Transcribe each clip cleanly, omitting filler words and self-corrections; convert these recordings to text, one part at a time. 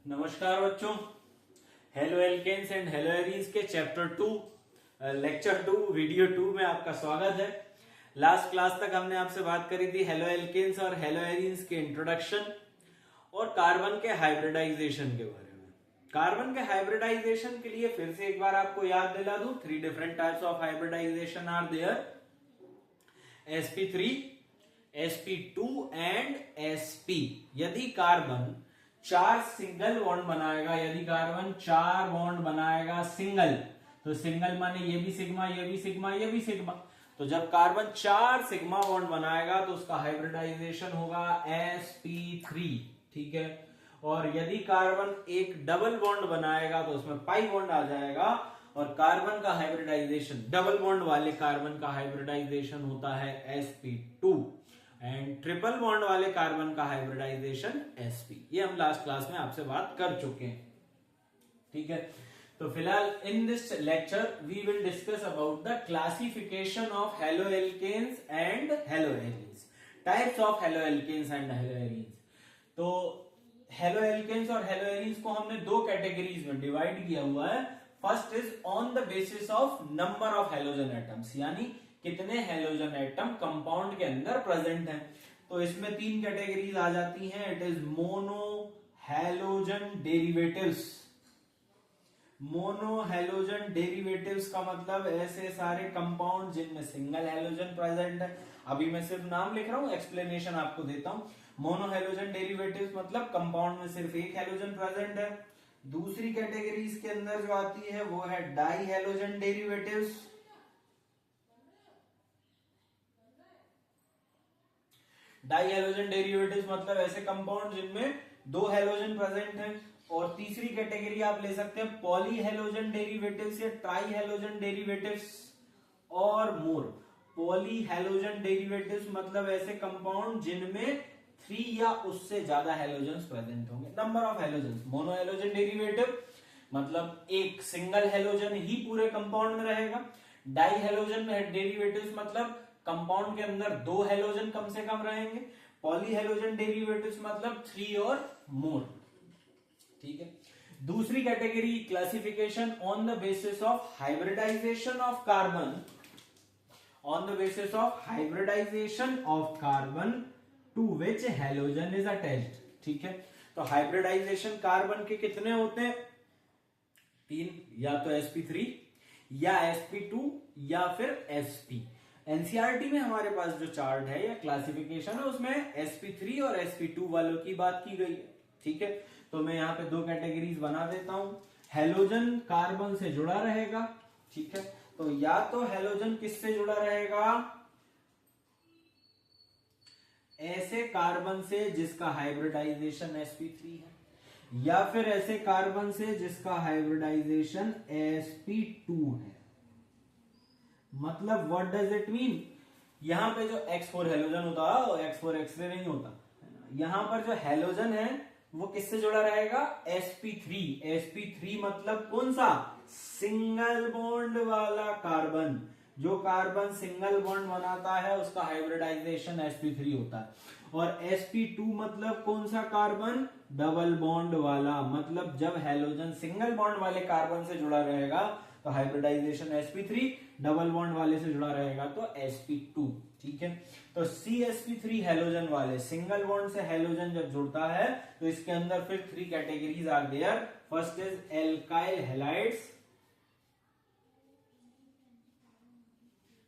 नमस्कार बच्चों, haloalkanes and haloarenes के चैप्टर 2 लेक्चर 2 वीडियो 2 में आपका स्वागत है। लास्ट क्लास तक हमने आपसे बात करी थी हेलो एल्केन्स और हेलो एरीज के इंट्रोडक्शन और कार्बन के हाइब्रिडाइजेशन के बारे में। कार्बन के हाइब्रिडाइजेशन के लिए फिर से एक बार आपको याद दिला दूं, 3 different types of hybridization are there, sp3, sp2 and sp। यदि कार्बन 4 सिंगल बॉन्ड बनाएगा, यदि कार्बन 4 बॉन्ड बनाएगा सिंगल, तो सिंगल माने ये भी सिग्मा, ये भी सिग्मा, ये भी सिग्मा। तो जब कार्बन 4 सिग्मा बॉन्ड बनाएगा तो उसका हाइब्रिडाइजेशन होगा sp3, ठीक है। और यदि कार्बन एक डबल बॉन्ड बनाएगा तो उसमें पाई बॉन्ड आ जाएगा और कार्बन का हाइब्रिडाइजेशन, डबल बॉन्ड वाले कार्बन का हाइब्रिडाइजेशन होता है sp2 एंड ट्रिपल बॉन्ड वाले कार्बन का हाइब्रिडाइजेशन sp। ये हम लास्ट क्लास में आपसे बात कर चुके हैं, ठीक है। तो फिलहाल in this lecture we will discuss about the classification of haloalkanes and haloarenes, types of haloalkanes and haloarenes. तो हेलो एल्केन्स और हेलो एरीज को हमने 2 कैटेगरीज में डिवाइड किया हुआ है। First is on the basis of number of halogen atoms, यानी कितने हेलोजन एटम कंपाउंड के अंदर प्रेजेंट हैं। तो इसमें 3 कैटेगरीज आ जाती हैं। It is mono halogen derivatives. Mono halogen derivatives का मतलब ऐसे सारे कंपाउंड जिनमें सिंगल हेलोजन प्रेजेंट है। अभी मैं सिर्फ नाम लिख रहा हूं, एक्सप्लेनेशन आपको देता हूं। मोनो हेलोजन डेरिवेटिव्स मतलब कंपाउंड में सिर्फ एक हेलोजन प्रेजेंट है। दूसरी कैटेगरी इसके अंदर जो आती है वो है die halogen derivatives. Die halogen derivatives मतलब ऐसे कंपाउंड जिनमें 2 हेलोजन प्रेजेंट हैं। और तीसरी कैटेगरी आप ले सकते हैं पॉली हेलोजन डेरिवेटिव्स या ट्राई हेलोजन डेरिवेटिव्स और मोर। पॉली हेलोजन डेरिवेटिव्स मतलब ऐसे कंपाउंड जिनमें 3 या उससे ज्यादा हेलोजन प्रेजेंट होंगे, number of halogen. Mono halogen derivative मतलब एक सिंगल हेलोजन ही पूरे कंपाउंड में रहेगा। डाई हेलोजन डेरिवेटिव्स मतलब कंपाउंड के अंदर 2 हेलोजन कम से कम रहेंगे। पॉली हेलोजन डेरिवेटिव्स मतलब 3 और मोर, ठीक है। दूसरी category classification on the basis of hybridization of carbon, on the basis of hybridization of carbon to which halogen is attached, ठीक है। तो हाइब्रिडाइजेशन कार्बन के कितने होते हैं? 3, या तो sp3 या sp2 या फिर sp। एनसीईआरटी में हमारे पास जो चार्ट है या क्लासिफिकेशन है उसमें sp3 और sp2 वालों की बात की गई है, ठीक है। तो मैं यहाँ पे 2 कैटेगरीज बना देता हूं। हेलोजन कार्बन से जुड़ा रहेगा, ठीक है। तो या तो हेलोजन किससे जुड़ा रहेगा? ऐसे कार्बन से जिसका हाइब्रिडाइजेशन sp3 है, या फिर ऐसे कार्बन से जिसका हाइब्रिडाइजेशन sp2 है। मतलब व्हाट डज इट मीन? यहां पे जो X4 हेलोजन होता है वो X4 एक्सरे नहीं होता, यहां पर जो हेलोजन है वो किससे जुड़ा रहेगा? sp3। sp3 मतलब कौन सा? सिंगल बॉन्ड वाला कार्बन। जो कार्बन सिंगल बॉन्ड बनाता है उसका हाइब्रिडाइजेशन sp3 होता है। और sp2 मतलब कौन सा कार्बन? डबल बॉन्ड वाला। मतलब जब हेलोजन सिंगल बॉन्ड वाले कार्बन से जुड़ा रहेगा तो हाइब्रिडाइजेशन sp3, डबल बॉन्ड वाले से जुड़ा रहेगा तो sp2, ठीक है। तो CsP3 हेलोजन वाले, सिंगल बॉन्ड से हेलोजन जब जुड़ता है तो इसके अंदर फिर 3 categories are there. First is alkyl halides,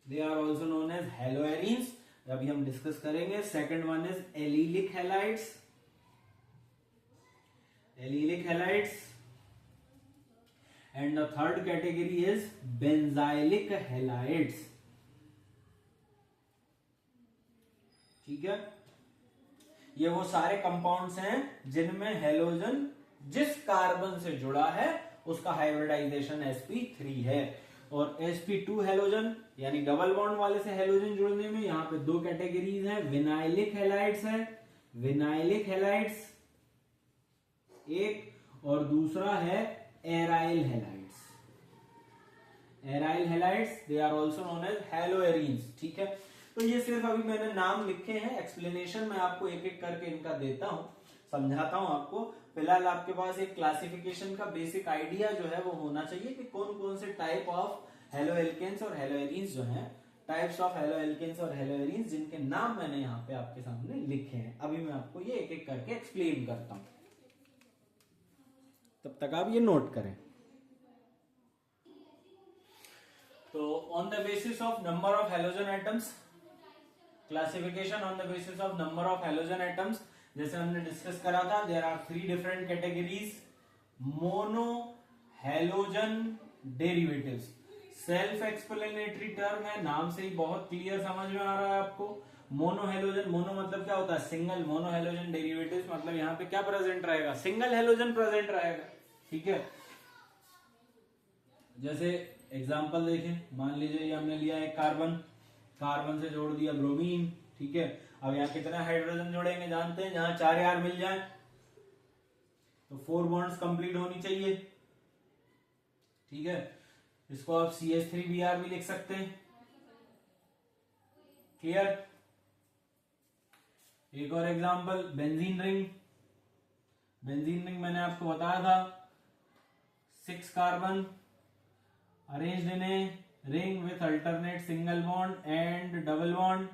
they are also known as haloarenes, अभी हम डिस्कस करेंगे। Second one is allylic halides, allylic halides. And the third category is benzylic halides, ठीक है। ये वो सारे कंपाउंड्स हैं जिनमें हेलोजन जिस कार्बन से जुड़ा है उसका हाइब्रिडाइजेशन sp3 है। और sp2 हेलोजन यानी डबल बॉन्ड वाले से हेलोजन जुड़ने में यहां पे 2 कैटेगरीज हैं। विनाइलिक हैलाइड्स है, विनाइलिक हैलाइड्स एक, और दूसरा है aryl halides. Aryl halides they are also known as haloarenes, ठीक है। तो ये सिर्फ अभी मैंने नाम लिखे हैं, एक्सप्लेनेशन मैं आपको एक एक करके इनका देता हूं, समझाता हूं आपको। फिलहाल आपके पास एक क्लासिफिकेशन का बेसिक आइडिया जो है वो होना चाहिए कि कौन कौन से टाइप ऑफ हेलो एल्केन्स और हेलो एरीन्स जो हैं, टाइप्स ऑफ हेलो एल्केन्स और हेलो एरीन्स, जिनके नाम मैंने यहाँ पे आपके सामने लिखे हैं। अभी मैं आपको ये एक एक करके एक्सप्लेन करता हूं, तब तक आप ये नोट करें। तो on the basis of number of halogen atoms, classification on the basis of number of halogen atoms, जैसे हमने डिस्कस करा था, there are 3 different categories. Mono halogen derivatives, self explanatory term है, नाम से ही बहुत क्लियर समझ में आ रहा है आपको। मोनो हेलोजन, मोनो मतलब क्या होता है? सिंगल। मोनो हेलोजन डेरिवेटिव्स मतलब यहाँ पे क्या प्रेजेंट रहेगा? सिंगल हेलोजन प्रेजेंट रहेगा, ठीक है। जैसे एग्जांपल देखें, मान लीजिए ये हमने लिया है कार्बन, कार्बन से जोड़ दिया ब्रोमीन, ठीक है। अब यहाँ कितना हाइड्रोजन जोड़ेंगे जानते हैं? जहां 4 यार मिल जाए तो 4 बॉन्ड्स कंप्लीट होनी चाहिए, ठीक है। इसको आप CH3Br भी लिख सकते हैं, क्लियर। एक और example, benzene ring. Benzene ring मैंने आपको बताया था, 6 carbon arranged in a ring with alternate single bond and double bond,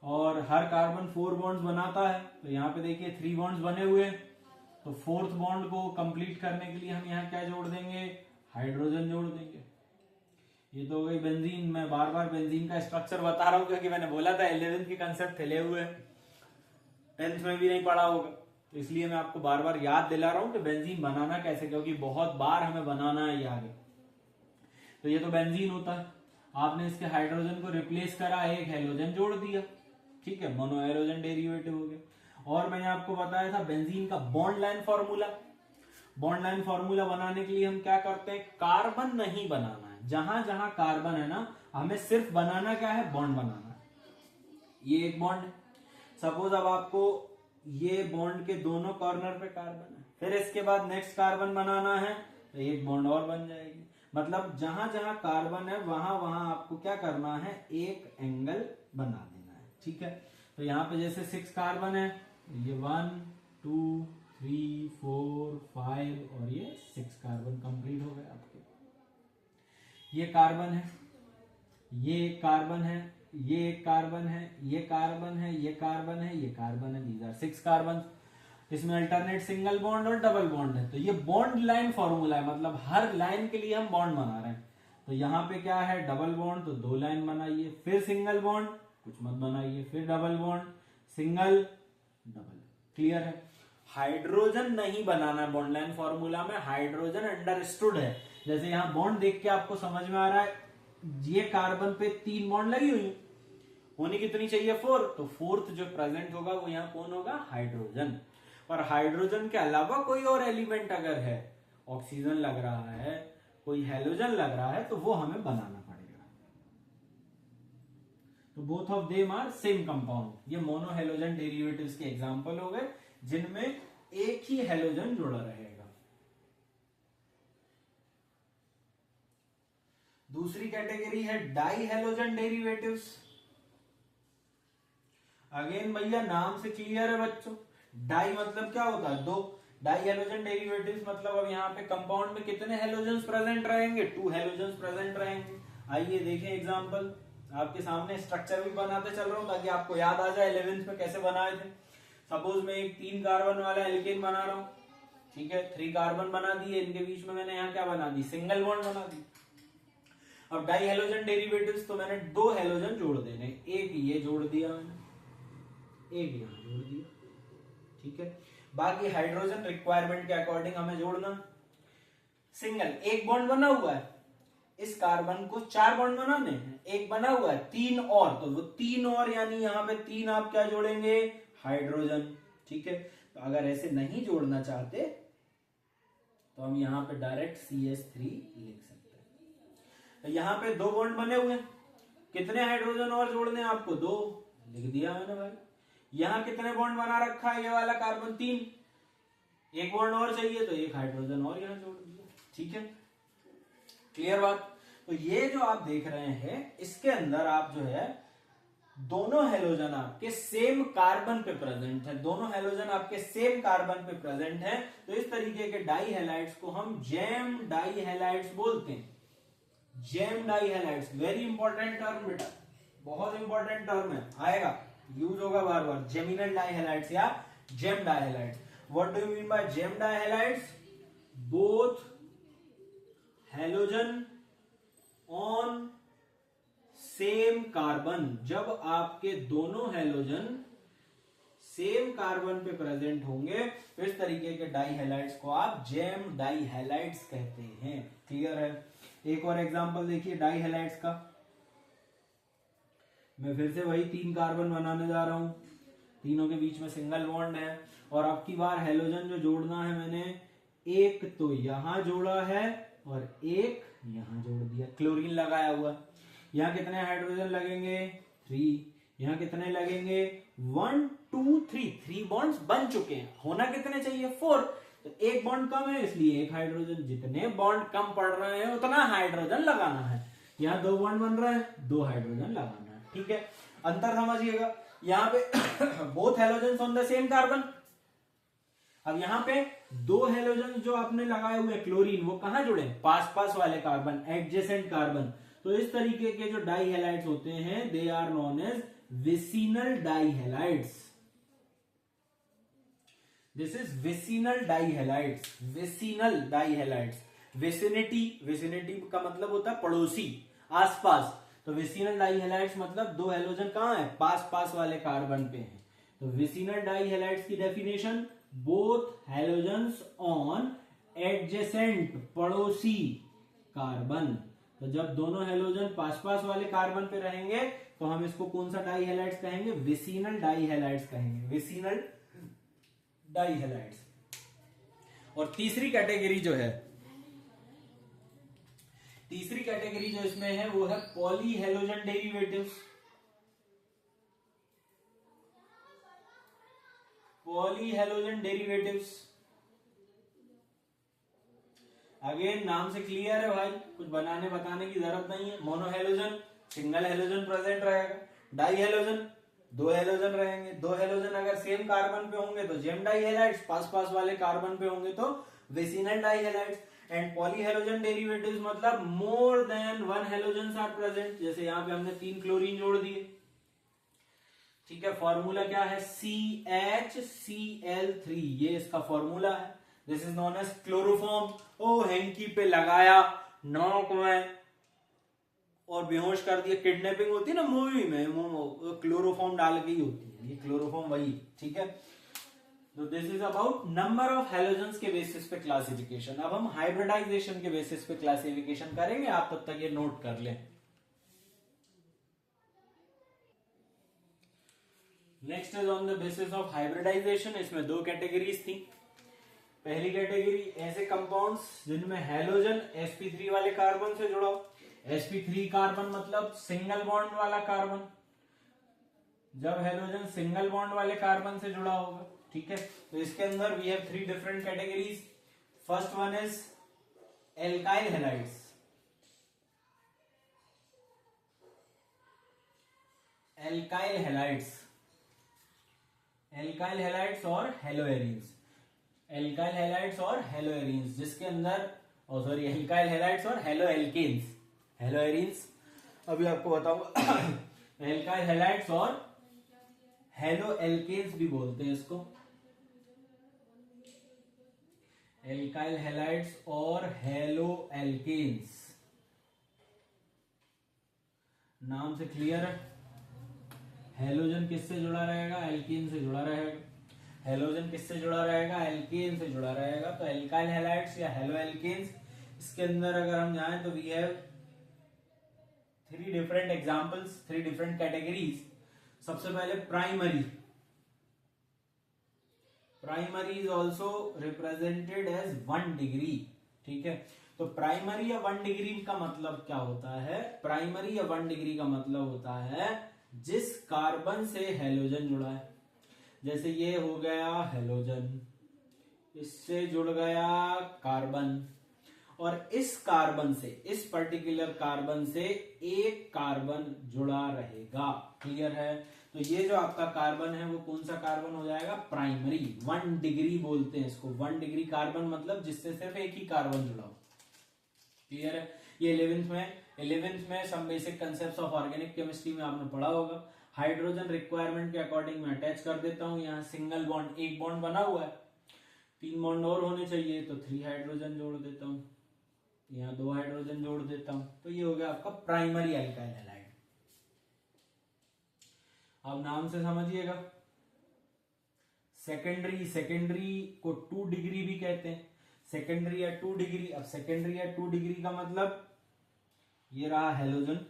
और हर कार्बन 4 बॉन्ड्स बनाता है। तो यहाँ पे देखिए 3 बॉन्ड्स बने हुए, तो 4th बॉन्ड को कंप्लीट करने के लिए हम यहाँ क्या जोड़ देंगे? हाइड्रोजन जोड़ देंगे। ये तो हो गई बेंजीन। मैं बार बार बेंजीन का स्ट्रक्चर बता रहा हूँ क्योंकि मैंने बोला था 11th के कंसेप्ट फैले हुए हैं, 10th में भी नहीं पढ़ा होगा, तो इसलिए मैं आपको बार बार याद दिला रहा हूँ कि बेंजीन बनाना कैसे, क्योंकि बहुत बार हमें बनाना है ये आगे। तो ये तो बेंजीन होता है, आपने इसके हाइड्रोजन को रिप्लेस करा, एक हेलोजन जोड़ दिया, ठीक है, मोनो हेलोजन डेरिवेटिव हो गया। और मैंने आपको बताया था बेंजीन का bond line formula. Bond line formula बनाने के लिए हम क्या करते हैं? कार्बन नहीं बनाना है, जहां जहां कार्बन है ना, हमें सिर्फ बनाना क्या है? बॉन्ड बनाना है। ये एक बॉन्ड है, सपोज अब आपको ये बॉन्ड के दोनों कॉर्नर पे कार्बन है, फिर इसके बाद नेक्स्ट कार्बन बनाना है तो एक बॉन्ड और बन जाएगी। मतलब जहां जहां कार्बन है वहां वहां आपको क्या करना है? एक एंगल बना देना है, ठीक है। तो यहाँ पे जैसे 6 कार्बन है, ये 1 2 3 4 5 और ये 6 कार्बन कंप्लीट हो गए आपके। ये कार्बन है, ये एक कार्बन है, ये एक कार्बन है, ये कार्बन है, ये कार्बन है, ये कार्बन है, दीज आर 6 कार्बन। इसमें अल्टरनेट सिंगल बॉन्ड और डबल बॉन्ड है। तो ये बॉन्ड लाइन फॉर्मूला है, मतलब हर लाइन के लिए हम बॉन्ड बना रहे हैं। तो यहाँ पे क्या है? डबल बॉन्ड, तो 2 लाइन बनाइए, फिर सिंगल बॉन्ड, कुछ मत बनाइए, फिर double bond, single double, clear है। हाइड्रोजन नहीं बनाना है बॉन्ड लाइन फॉर्मूला में, हाइड्रोजन अंडरस्टूड है। जैसे यहाँ बॉन्ड देख के आपको समझ में आ रहा है, ये कार्बन पे 3 बॉन्ड लगी हुई, होनी कितनी चाहिए? 4, तो 4th जो प्रेजेंट होगा वो यहाँ कौन होगा? हाइड्रोजन। और हाइड्रोजन के अलावा कोई और एलिमेंट अगर है, ऑक्सीजन लग रहा है, कोई हेलोजन लग रहा है, तो वो हमें बनाना पड़ेगा। तो both of them are same compound. ये मोनो हेलोजन डेरिवेटिव्स के एग्जांपल हो गए जिनमें एक ही हेलोजन जुड़ा रहेगा। दूसरी कैटेगरी है डाई हेलोजन डेरिवेटिव्स। अगेन भैया नाम से क्लियर है बच्चों, डाई मतलब क्या होता है? 2। डाई हेलोजन डेरिवेटिव्स मतलब अब यहाँ पे कंपाउंड में कितने हेलोजन्स प्रेजेंट रहेंगे? 2 हेलोजन्स प्रेजेंट रहेंगे। आइए देखें एग्जांपल, आपके सामने स्ट्रक्चर भी बनाते चल रहा हूं ताकि आपको याद आ जाए 11th में कैसे बनाए थे। सपोज मैं एक 3 कार्बन वाला एल्केन बना रहा हूं, ठीक है, 3 कार्बन बना दिए, इनके बीच में मैंने यहाँ क्या बना दी? सिंगल बॉन्ड बना दी। अब डाई हेलोजन डेरिवेटिव्स तो मैंने 2 हेलोजन जोड़ देने, एक ये जोड़ दिया मैंने, एक यहाँ जोड़ दिया, ठीक है। बाकी हाइड्रोजन रिक्वायरमेंट के अकॉर्डिंग हमें जोड़ना। सिंगल एक बॉन्ड बना हुआ है, इस कार्बन को 4 बॉन्ड बनाने हैं, एक बना हुआ है, 3 और, तो वो 3 और, यानी यहाँ पे 3 आप क्या जोड़ेंगे? हाइड्रोजन, ठीक है। तो अगर ऐसे नहीं जोड़ना चाहते तो हम यहाँ पे डायरेक्ट CH3 लिख सकते हैं। तो यहाँ पे 2 बॉन्ड बने हुए हैं, कितने हाइड्रोजन और जोड़ने हैं आपको? 2, लिख दिया मैंने भाई। यहां कितने बॉन्ड बना रखा है? ये वाला कार्बन 3, एक बॉन्ड और चाहिए तो एक हाइड्रोजन और यहां जोड़ दिया, ठीक है, क्लियर बात। तो ये जो आप देख रहे हैं इसके अंदर आप जो है दोनों हेलोजन आपके सेम कार्बन पे प्रेजेंट है, दोनों हेलोजन आपके सेम कार्बन पे प्रेजेंट है, तो इस तरीके के डाई हैलाइड्स को हम जेम डाई हैलाइड्स बोलते हैं। Gem die halides very important term बेटा, बहुत इंपॉर्टेंट टर्म है, आएगा, यूज होगा बार बार। जेमिनल डाई हैलाइड्स या gem die halides. What do you mean by gem die halides? Both halogen on same carbon, जब आपके दोनों हेलोजन सेम कार्बन पे प्रेजेंट होंगे तो इस तरीके के डाई हैलाइड्स को आप जेम डाई हैलाइड्स कहते हैं। क्लियर है? एक और एग्जांपल देखिए डाई हैलाइड्स का। मैं फिर से वही 3 कार्बन बनाने जा रहा हूं, तीनों के बीच में सिंगल बॉन्ड है, और अब की बार हेलोजन जो जोड़ना है मैंने एक तो यहां जोड़ा है और एक यहां जोड़ दिया, क्लोरीन लगाया हुआ। यहाँ कितने हाइड्रोजन लगेंगे? 3। यहाँ कितने लगेंगे? 1 2 3। 3 बॉन्ड्स बन चुके हैं, होना कितने चाहिए? 4। तो एक बॉन्ड कम है इसलिए एक हाइड्रोजन, जितने बॉन्ड कम पड़ रहे हैं उतना हाइड्रोजन लगाना है। यहाँ 2 बॉन्ड बन रहे हैं, 2 हाइड्रोजन लगाना है। ठीक है, अंतर समझिएगा। यहाँ पे both halogen on the same carbon. अब यहाँ पे 2 हेलोजन जो आपने लगाए हुए क्लोरीन, वो कहां जुड़े? पास पास वाले कार्बन, एडजेसेंट कार्बन। तो इस तरीके के जो डाई हैलाइड्स होते हैं they are known as vicinal die halides. This is vicinal die halides, vicinal die halides. Vicinity, vicinity का मतलब होता है पड़ोसी, आसपास। तो विसिनल डाई हैलाइड्स मतलब 2 हेलोजन कहां है? पास पास वाले कार्बन पे हैं। तो विसिनल डाई हैलाइड्स की definition, both halogens on adjacent, पड़ोसी कार्बन। तो जब दोनों हेलोजन पास पास वाले कार्बन पे रहेंगे तो हम इसको कौन सा डाई हैलाइड्स कहेंगे? विसिनल डाई हैलाइड्स कहेंगे, विसिनल डाई हैलाइड्स। और तीसरी कैटेगरी जो है, तीसरी कैटेगरी जो इसमें है वो है poly halogen derivatives. Poly halogen derivatives, again नाम से क्लियर है भाई, कुछ बनाने बताने की जरूरत नहीं है। Mono halogen, single halogen present रहेगा। डाई हेलोजन, 2 हेलोजन रहेंगे। 2 हेलोजन अगर सेम कार्बन पे होंगे तो जेम डाई हैलाइड्स, पास पास वाले कार्बन पे होंगे तो vicinal die halides. And poly halogen derivatives मतलब more than 1 halogen are present. जैसे यहाँ पे हमने 3 क्लोरीन जोड़ दिए, ठीक है। फॉर्मूला क्या है? CHCl3, ये इसका फॉर्मूला है। This is known as chloroform. ओ हैंकी पे लगाया, नाक में और बेहोश कर दिया। किडनैपिंग होती है ना मूवी में, क्लोरोफॉर्म डाल के ही होती है, ये क्लोरोफॉर्म वही, ठीक है। तो this is about number of halogens के बेसिस पे क्लासिफिकेशन। अब हम हाइब्रिडाइजेशन के बेसिस पे क्लासिफिकेशन करेंगे, आप तब तक ये नोट कर लें। Next is on the basis of hybridization. इसमें 2 कैटेगरीज थी। पहली कैटेगरी ऐसे कंपाउंड्स जिनमें हेलोजन sp3 वाले कार्बन से जुड़ा हो। sp3 कार्बन मतलब सिंगल बॉन्ड वाला कार्बन, जब हेलोजन सिंगल बॉन्ड वाले कार्बन से जुड़ा होगा, ठीक है। तो इसके अंदर we have 3 different categories. First one is alkyl halides. Alkyl halides, alkyl halides और हेलोएरीन्स। एल्काइल हैलाइड्स और हेलोएरीन्स, जिसके अंदर सॉरी एल्काइल हैलाइड्स और हेलोएल्केन्स। हेलोएरीन्स अभी आपको बताऊंगा। एल्काइल हैलाइड्स और हेलोएल्केन्स भी बोलते हैं इसको। एल्काइल हैलाइड्स और हेलोएल्केन्स, नाम से क्लियर है। हेलोजन किससे जुड़ा रहेगा? एल्कीन से जुड़ा रहेगा। हेलोजन किससे जुड़ा रहेगा? एल्केन से जुड़ा रहेगा। तो एल्काइल हैलाइड्स या हेलोएल्केन्स, इसके अंदर अगर हम जाएं तो we have 3 different examples, 3 different categories. सबसे पहले primary. Primary is also represented as 1 degree, ठीक है। तो प्राइमरी या 1 डिग्री का मतलब क्या होता है? प्राइमरी या 1 डिग्री का मतलब होता है जिस कार्बन से हेलोजन जुड़ा है। जैसे ये हो गया हेलोजन, इससे जुड़ गया कार्बन, और इस कार्बन से, इस पर्टिकुलर कार्बन से एक कार्बन जुड़ा रहेगा। क्लियर है? तो ये जो आपका कार्बन है वो कौन सा कार्बन हो जाएगा? प्राइमरी। 1 डिग्री बोलते हैं इसको। 1 डिग्री कार्बन मतलब जिससे सिर्फ एक ही कार्बन जुड़ा हो। क्लियर है? ये 11th में some basic concepts of organic chemistry में आपने पढ़ा होगा। हाइड्रोजन रिक्वायरमेंट के अकॉर्डिंग मैं अटैच कर देता हूं। यहाँ सिंगल बॉन्ड, एक बॉन्ड बना हुआ है, 3 बॉन्ड और होने चाहिए, तो 3 हाइड्रोजन जोड़ देता हूं, यहाँ 2 हाइड्रोजन जोड़ देता हूं, तो ये हो गया आपका प्राइमरी अल्काइल हैलाइड। अब नाम से समझिएगा। सेकेंडरी को 2 डिग्री भी कहते हैं, सेकेंडरी या 2 डिग्री। अब सेकेंडरी या 2 डिग्री का मतलब ये रहा हेलोजन।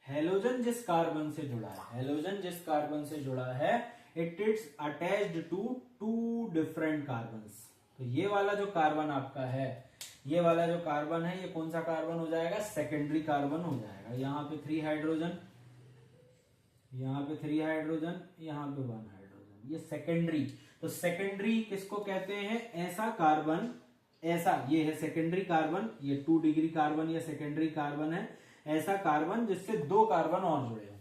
हेलोजन जिस कार्बन से जुड़ा है, हेलोजन जिस कार्बन से जुड़ा है, it is attached to 2 different carbons. तो ये वाला जो कार्बन आपका है, ये वाला जो कार्बन है, ये कौन सा कार्बन हो जाएगा? सेकेंडरी कार्बन हो जाएगा। यहाँ पे 3 हाइड्रोजन, यहाँ पे 3 हाइड्रोजन, यहाँ पे 1 हाइड्रोजन, ये सेकेंडरी। तो सेकेंडरी किसको कहते हैं? ऐसा कार्बन, ऐसा, ये है सेकेंडरी कार्बन, ये 2 डिग्री कार्बन, ये सेकेंडरी कार्बन है। ऐसा कार्बन जिससे 2 कार्बन और जुड़े हो।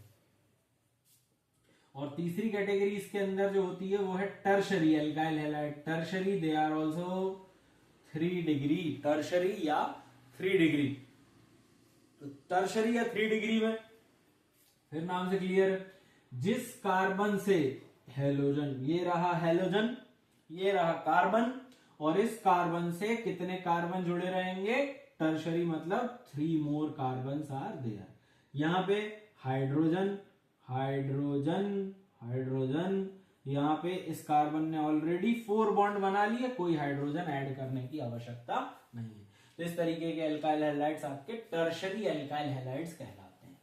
और तीसरी कैटेगरी इसके अंदर जो होती है वो है tertiary alkyl halide. Tertiary, they are also 3 degree, tertiary या 3 डिग्री। तो टर्शरी या 3 डिग्री में फिर नाम से क्लियर, जिस कार्बन से हेलोजन, ये रहा हेलोजन, ये रहा कार्बन, और इस कार्बन से कितने कार्बन जुड़े रहेंगे? टर्शरी मतलब 3 मोर कार्बन आर देयर। यहां पे हाइड्रोजन, हाइड्रोजन, हाइड्रोजन, यहां पे इस कार्बन ने ऑलरेडी 4 बॉन्ड बना लिए, कोई हाइड्रोजन ऐड करने की आवश्यकता नहीं है। तो इस तरीके के अल्काइल हैलाइड्स आपके टर्शरी अल्काइल हैलाइड्स कहलाते हैं।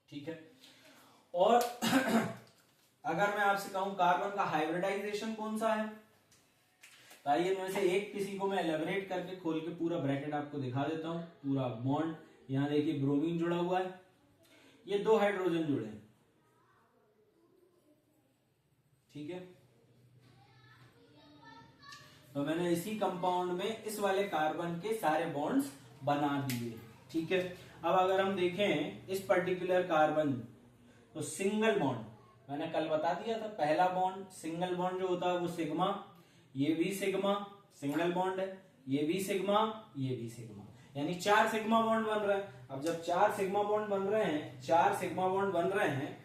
ठीक है? और अगर मैं आपसे कहूं कार्बन का हाइब्रिडाइजेशन कौन सा है, तो आइए मैं से एक किसी को मैं एलेबरेट करके खोल के पूरा ब्रैकेट आपको दिखा देता हूं। पूरा बॉन्ड, यहां देखिए ब्रोमीन जुड़ा हुआ है, ये 2 हाइड्रोजन जुड़े हैं। ठीक है? तो मैंने इसी कंपाउंड में इस वाले कार्बन के सारे बॉन्ड्स बना दिए। ठीक है? अब अगर हम देखें इस पर्टिकुलर कार्बन, तो सिंगल बॉन्ड मैंने कल बता दिया था, पहला बॉन्ड सिंगल बॉन्ड जो होता है वो सिग्मा, ये भी सिग्मा, सिंगल बॉन्ड है, ये भी सिग्मा, ये भी सिग्मा, यानी 4 सिग्मा बॉन्ड बन रहे हैं। अब जब 4 सिग्मा बॉन्ड बन रहे हैं, 4 सिग्मा बॉन्ड बन रहे हैं,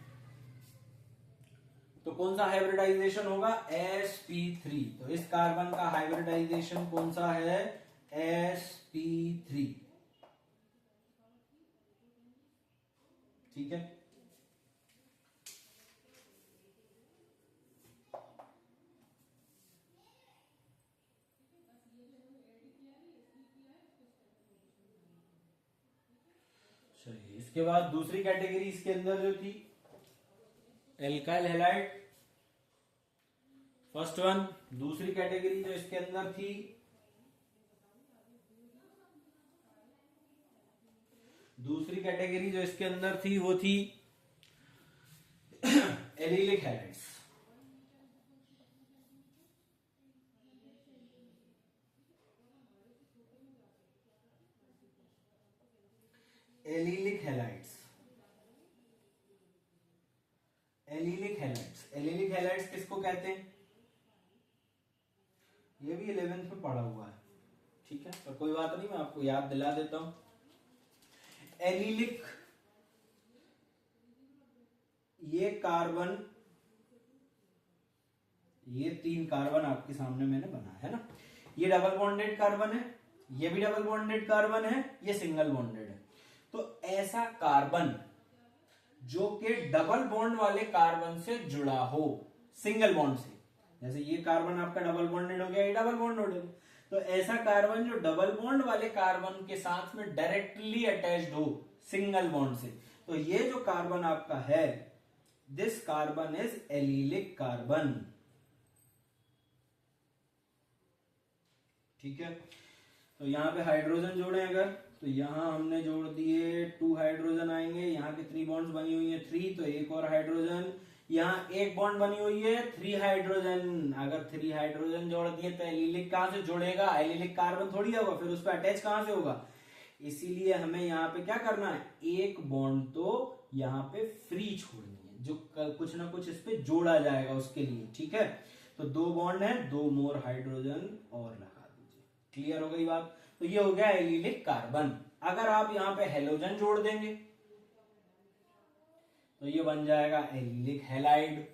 तो कौन सा हाइब्रिडाइजेशन होगा? sp3। तो इस कार्बन का हाइब्रिडाइजेशन कौन सा है? sp3। ठीक है? चलिए, इसके बाद दूसरी कैटेगरी इसके अंदर जो थी एल्काइल हैलाइड, फर्स्ट वन। दूसरी कैटेगरी जो इसके अंदर थी, दूसरी कैटेगरी जो इसके अंदर थी वो थी allylic halides. Allylic halides, allylic halides, allylic halides किसको कहते हैं? ये भी 11th में पढ़ा हुआ है। ठीक है? पर कोई बात नहीं, मैं आपको याद दिला देता हूं। एलिलिक, ये कार्बन, ये 3 कार्बन आपके सामने मैंने बनाया है ना, ये डबल बॉन्डेड कार्बन है, ये भी डबल बॉन्डेड कार्बन है, ये सिंगल बॉन्डेड है। तो ऐसा कार्बन जो कि डबल बॉन्ड वाले कार्बन से जुड़ा हो, सिंगल बॉन्ड से, जैसे ये कार्बन आपका डबल बॉन्डेड हो गया, ये डबल बॉन्ड हो गया, तो ऐसा कार्बन जो डबल बॉन्ड वाले कार्बन के साथ में डायरेक्टली अटैच्ड हो सिंगल बॉन्ड से, तो ये जो कार्बन आपका है, this carbon is allylic carbon. ठीक है? तो यहां पे हाइड्रोजन जोड़े अगर, तो यहां हमने जोड़ दिए 2 हाइड्रोजन आएंगे, यहाँ के 3 बॉन्ड्स बनी हुई है 3, तो एक और हाइड्रोजन, यहाँ एक बॉन्ड बनी हुई है 3 हाइड्रोजन, अगर 3 हाइड्रोजन जोड़ दिए तो एलिलिक कहां से जोड़ेगा, एलिलिक कार्बन थोड़ी होगा, फिर उस पर अटैच कहां से होगा। इसीलिए हमें यहाँ पे क्या करना है, एक बॉन्ड तो यहाँ पे फ्री छोड़नी है, जो कुछ ना कुछ इस पे जोड़ा जाएगा उसके लिए, ठीक है। तो 2 बॉन्ड है, 2 मोर हाइड्रोजन और लगा दीजिए। क्लियर हो गई बात। तो ये हो गया एलिलिक कार्बन। अगर आप यहाँ पे हेलोजन जोड़ देंगे तो ये बन जाएगा एलिलिक हैलाइड।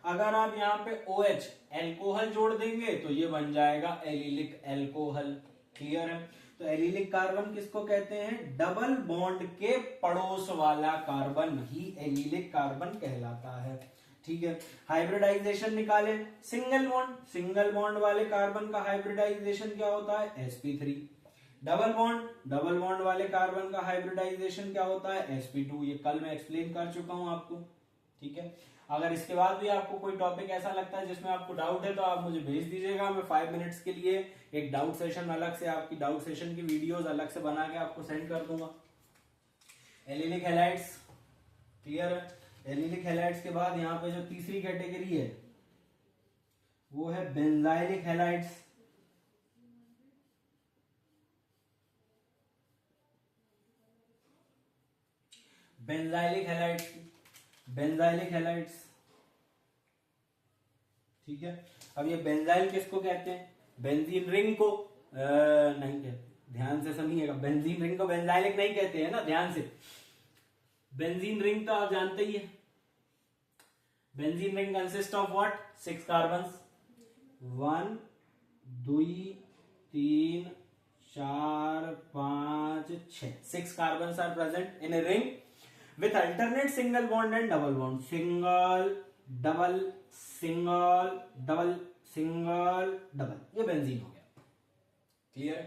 अगर आप यहाँ पे OH एल्कोहल जोड़ देंगे तो ये बन जाएगा एलिलिक एल्कोहल। क्लियर है। तो एलिलिक कार्बन किसको कहते हैं, डबल बॉन्ड के पड़ोस वाला कार्बन ही एलिलिक कार्बन कहलाता है, ठीक है। हाइब्रिडाइजेशन निकाले, सिंगल बॉन्ड वाले कार्बन का हाइब्रिडाइजेशन क्या होता है, sp3। डबल बॉन्ड वाले कार्बन का हाइब्रिडाइजेशन क्या होता है, sp2। ये कल मैं एक्सप्लेन कर चुका हूं आपको, ठीक है। अगर इसके बाद भी आपको कोई टॉपिक ऐसा लगता है जिसमें आपको डाउट है तो आप मुझे भेज दीजिएगा, मैं 5 मिनट्स के लिए एक डाउट सेशन अलग से, आपकी डाउट सेशन की वीडियोस अलग से बना के आपको सेंड कर दूंगा। एलिलिक हैलाइड्स, क्लियर है। एलिलिक हैलाइड्स के बाद यहाँ पे जो तीसरी कैटेगरी है वो है बेंजाइलिक हैलाइड्स। बेंजाइलिक हैलाइड्स, ठीक है। अब ये बेंजाइल किसको कहते हैं, बेंजीन रिंग को नहीं कहते, ध्यान से समझिएगा, बेंजीन रिंग को बेंजाइलिक नहीं कहते हैं ना, ध्यान से। बेंजीन रिंग तो आप जानते ही है, benzene ring consist of what, 6 carbons, 1 2 3 4 5 6, 6 carbons are present in a ring with alternate single bond and double bond, single double single double single double, ये बेंजीन हो गया। क्लियर है।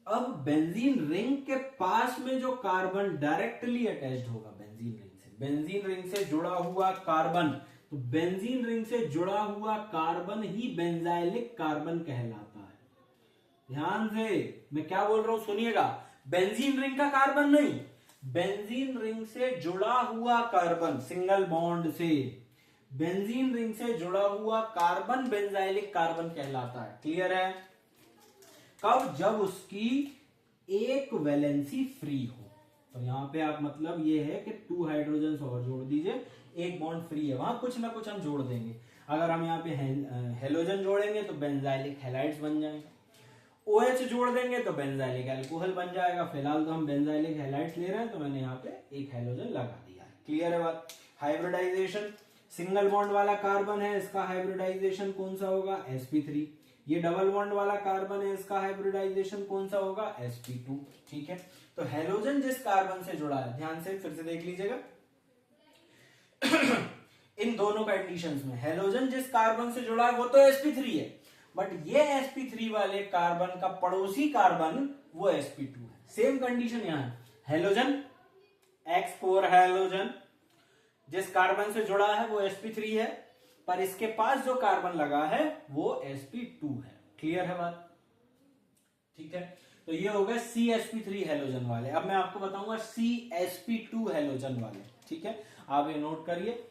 अब बेंजीन रिंग के पास में जो कार्बन डायरेक्टली अटैच्ड होगा benzene ring से जुड़ा हुआ कार्बन, तो बेंजीन रिंग से जुड़ा हुआ कार्बन ही बेंजाइलिक कार्बन कहलाता है। ध्यान से मैं क्या बोल रहा हूं सुनिएगा, बेंजीन रिंग का कार्बन नहीं, बेंजीन रिंग से जुड़ा हुआ कार्बन, सिंगल बॉन्ड से बेंजीन रिंग से जुड़ा हुआ कार्बन बेंजाइलिक कार्बन कहलाता है। क्लियर है। कब, जब उसकी एक वैलेंसी फ्री हो। तो यहां पे आप मतलब ये है कि 2 हाइड्रोजन और जोड़ दीजिए, एक बॉन्ड फ्री है, वहां कुछ ना कुछ हम जोड़ देंगे। अगर हम यहाँ पे हेलोजन जोड़ेंगे तो बेंजाइलिक हैलाइड्स बन जाएंगे, OH जोड़ देंगे तो बेंजाइलिक अल्कोहल बन जाएगा। फिलहाल तो हम बेंजाइलिक हैलाइड्स ले रहे हैं तो मैंने यहाँ पे एक हेलोजन लगा दिया है। क्लियर है बात। हाइब्रिडाइजेशन, सिंगल बॉन्ड वाला कार्बन है, इसका हाइब्रिडाइजेशन कौन सा होगा, sp3। ये डबल बॉन्ड वाला कार्बन है, इसका हाइब्रिडाइजेशन कौन सा होगा, sp2। ठीक है। तो हेलोजन जिस कार्बन से जुड़ा है, ध्यान से फिर से देख लीजिएगा इन दोनों कंडीशंस में हेलोजन जिस कार्बन से जुड़ा है वो तो sp3 है, बट ये sp3 वाले कार्बन का पड़ोसी कार्बन वो sp2 है। सेम कंडीशन यहां है, हेलोजन X4 हेलोजन जिस कार्बन से जुड़ा है वो sp3 है, पर इसके पास जो कार्बन लगा है वो sp2 है। क्लियर है बात। ठीक है। तो ये हो गए CsP3 हेलोजन वाले। अब मैं आपको बताऊंगा CsP2 हेलोजन वाले। ठीक है, आप ये नोट करिए।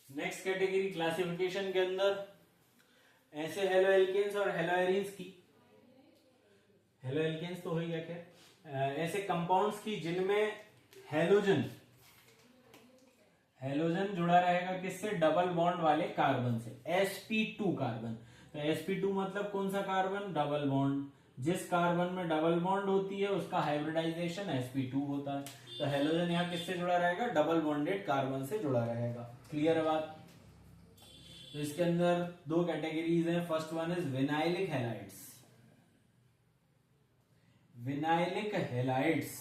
नेक्स्ट कैटेगरी क्लासिफिकेशन के अंदर ऐसे हेलो एल्केन्स और हेलो एरीन्स की, हेलो एल्केन्स तो हो ही गया, ऐसे कंपाउंड्स की जिनमें हेलोजन जुड़ा रहेगा किससे, डबल बॉन्ड वाले कार्बन से, sp2 कार्बन। तो sp2 मतलब कौन सा कार्बन, डबल बॉन्ड। जिस कार्बन में डबल बॉन्ड होती है उसका हाइब्रिडाइजेशन sp2 होता है। तो हेलोजन यहाँ किससे जुड़ा रहेगा, डबल बॉन्डेड कार्बन से जुड़ा रहेगा। क्लियर है बात। तो इसके अंदर दो कैटेगरीज हैं। First one is vinylic halides. Vinylic halides,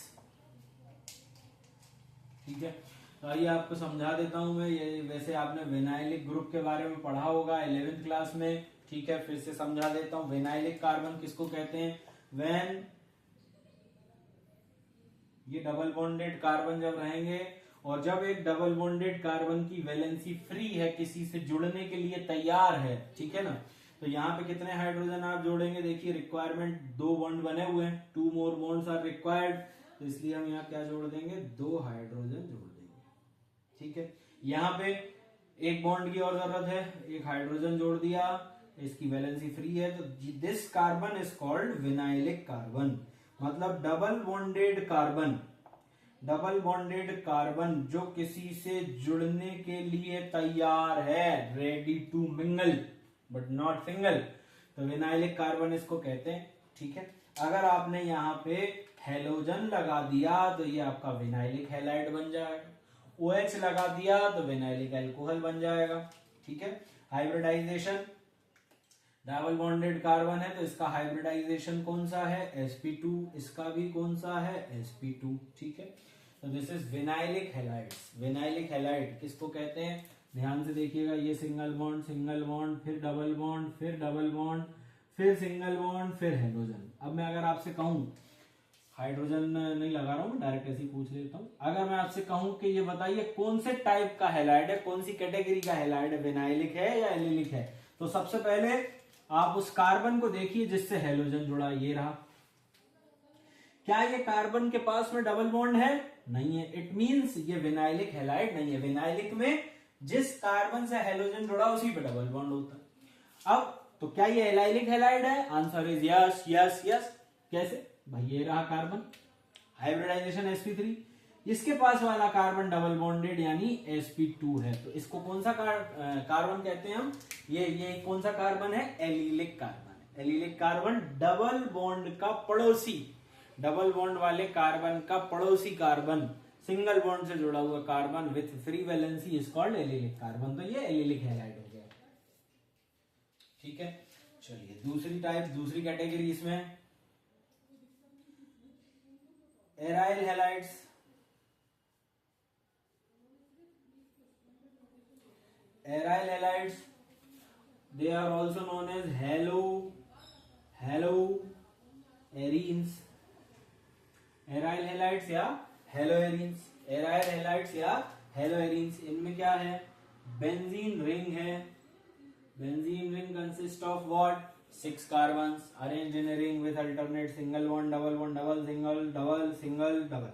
ठीक है। तो आइए आपको समझा देता हूं मैं। ये वैसे आपने विनाइलिक ग्रुप के बारे में पढ़ा होगा 11th क्लास में। ठीक है, फिर से समझा देता हूं। विनाइलिक कार्बन किसको कहते हैं, व्हेन ये डबल बॉन्डेड कार्बन जब रहेंगे और जब एक डबल बॉन्डेड कार्बन की वैलेंसी फ्री है, किसी से जुड़ने के लिए तैयार है, ठीक है ना, तो यहाँ पे कितने हाइड्रोजन आप जोड़ेंगे, देखिए रिक्वायरमेंट 2 बॉन्ड बने हुए हैं, 2 मोर बॉन्ड्स आर रिक्वायर्ड, तो इसलिए हम यहाँ क्या जोड़ देंगे, 2 हाइड्रोजन जोड़ देंगे। ठीक है, यहाँ पे एक बॉन्ड की और जरूरत है, एक हाइड्रोजन जोड़ दिया, इसकी वैलेंसी फ्री है, तो this carbon is called vinylic carbon, मतलब double bonded carbon, double bonded carbon जो किसी से जुड़ने के लिए तैयार है, ready to mingle but not single, तो विनाइलिक कार्बन इसको कहते हैं। ठीक है, अगर आपने यहाँ पे हेलोजन लगा दिया तो ये आपका विनाइलिक हैलाइड बन जाएगा, OH लगा दिया तो विनाइलिक अल्कोहल बन जाएगा। ठीक है, हाइब्रिडाइजेशन, डबल बॉन्डेड कार्बन है तो इसका हाइब्रिडाइजेशन कौन सा है, sp2, इसका भी कौन सा है, sp2। ठीक है, तो this is vinylic halides. Vinylic halide किसको कहते हैं, ध्यान से देखिएगा, ये सिंगल बॉन्ड, फिर डबल बॉन्ड, फिर डबल बॉन्ड, फिर सिंगल बॉन्ड, फिर हाइड्रोजन। अब मैं अगर आपसे कहूं, हाइड्रोजन नहीं लगा रहा हूं, डायरेक्ट ऐसे ही पूछ लेता हूं, अगर मैं आपसे कहूं कि ये बताइए कौन से टाइप का हैलाइड है, कौन सी कैटेगरी का हैलाइड है, विनाइलिक है या एलिलिक है, तो सबसे पहले आप उस कार्बन को देखिए जिससे हेलोजन जुड़ा, ये रहा। क्या ये कार्बन के पास में डबल बॉन्ड है, नहीं है, इट मींस ये विनाइलिक हैलाइड नहीं है। विनाइलिक में जिस कार्बन से हेलोजन जुड़ा उसी पे डबल बॉन्ड होता है। अब तो क्या ये एलाइलिक हैलाइड है, answer is yes yes yes. कैसे भाई, ये रहा कार्बन, हाइब्रिडाइजेशन sp3, इसके पास वाला कार्बन डबल बॉन्डेड यानी sp2 है, तो इसको कौन सा कार्बन कहते हैं हम, ये कौन सा कार्बन है, allylic carbon. Allylic carbon double bond का पड़ोसी, डबल बॉन्ड वाले कार्बन का पड़ोसी कार्बन, सिंगल बॉन्ड से जुड़ा हुआ carbon with free valency is called allylic carbon, तो ये एलिलिक हैलाइड हो गया। ठीक है, चलिए दूसरी टाइप, दूसरी कैटेगरी इसमें aryl halides. Aryl halides, they are also known as arenes, aryl halides या हेलोएरीन्स, एराइल हैलाइड्स या हेलोएरीन्स। इनमें क्या है, बेंजीन रिंग है, benzene ring consist of what, 6 carbons arranged in a ring with alternate single bond, double bond, double, single, double, single, double।